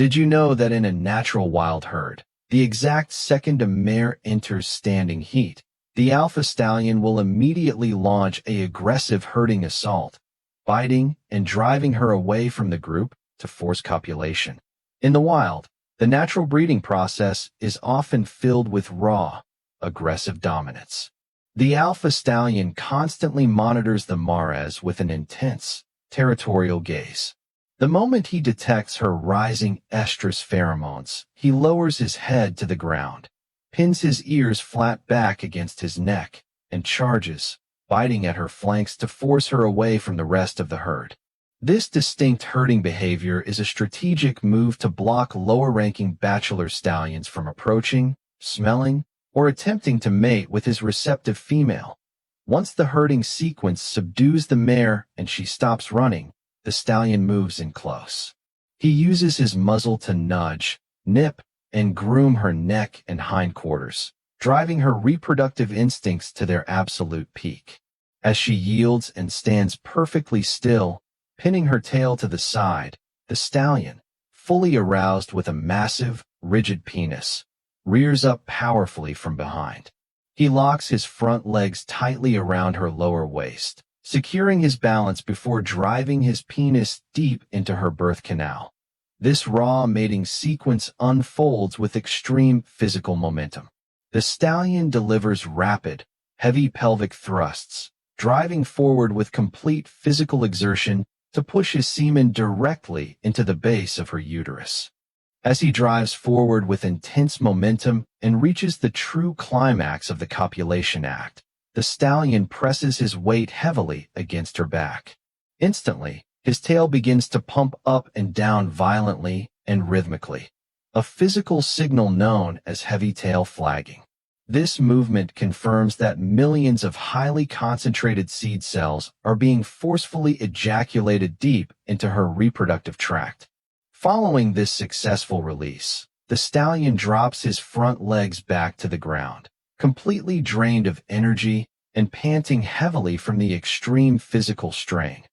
Did you know that in a natural wild herd, the exact second a mare enters standing heat, the alpha stallion will immediately launch an aggressive herding assault, biting and driving her away from the group to force copulation? In the wild, the natural breeding process is often filled with raw, aggressive dominance. The alpha stallion constantly monitors the mares with an intense, territorial gaze. The moment he detects her rising estrus pheromones, he lowers his head to the ground, pins his ears flat back against his neck, and charges, biting at her flanks to force her away from the rest of the herd. This distinct herding behavior is a strategic move to block lower-ranking bachelor stallions from approaching, smelling, or attempting to mate with his receptive female. Once the herding sequence subdues the mare and she stops running, the stallion moves in close. He uses his muzzle to nudge, nip, and groom her neck and hindquarters, driving her reproductive instincts to their absolute peak. As she yields and stands perfectly still, pinning her tail to the side, the stallion, fully aroused with a massive, rigid penis, rears up powerfully from behind. He locks his front legs tightly around her lower waist, securing his balance before driving his penis deep into her birth canal. This raw mating sequence unfolds with extreme physical momentum. The stallion delivers rapid, heavy pelvic thrusts, driving forward with complete physical exertion to push his semen directly into the base of her uterus. As he drives forward with intense momentum and reaches the true climax of the copulation act, the stallion presses his weight heavily against her back. Instantly, his tail begins to pump up and down violently and rhythmically, a physical signal known as heavy tail flagging. This movement confirms that millions of highly concentrated seed cells are being forcefully ejaculated deep into her reproductive tract. Following this successful release, the stallion drops his front legs back to the ground, completely drained of energy and panting heavily from the extreme physical strain.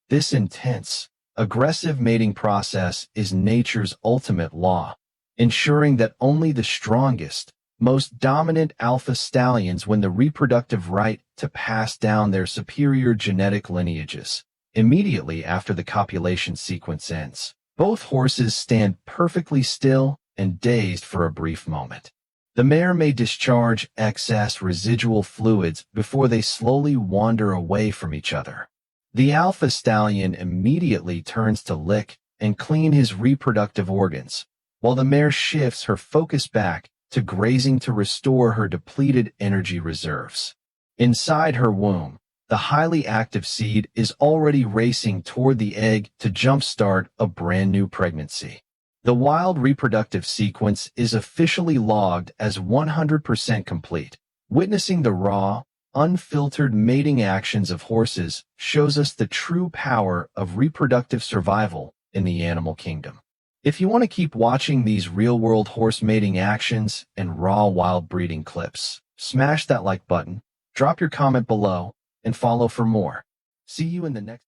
This intense, aggressive mating process is nature's ultimate law, ensuring that only the strongest, most dominant alpha stallions win the reproductive right to pass down their superior genetic lineages. Immediately after the copulation sequence ends, both horses stand perfectly still and dazed for a brief moment. The mare may discharge excess residual fluids before they slowly wander away from each other. The alpha stallion immediately turns to lick and clean his reproductive organs, while the mare shifts her focus back to grazing to restore her depleted energy reserves. Inside her womb, the highly active seed is already racing toward the egg to jumpstart a brand new pregnancy. The wild reproductive sequence is officially logged as 100% complete. Witnessing the raw, unfiltered mating actions of horses shows us the true power of reproductive survival in the animal kingdom. If you want to keep watching these real-world horse mating actions and raw wild breeding clips, smash that like button, drop your comment below, and follow for more. See you in the next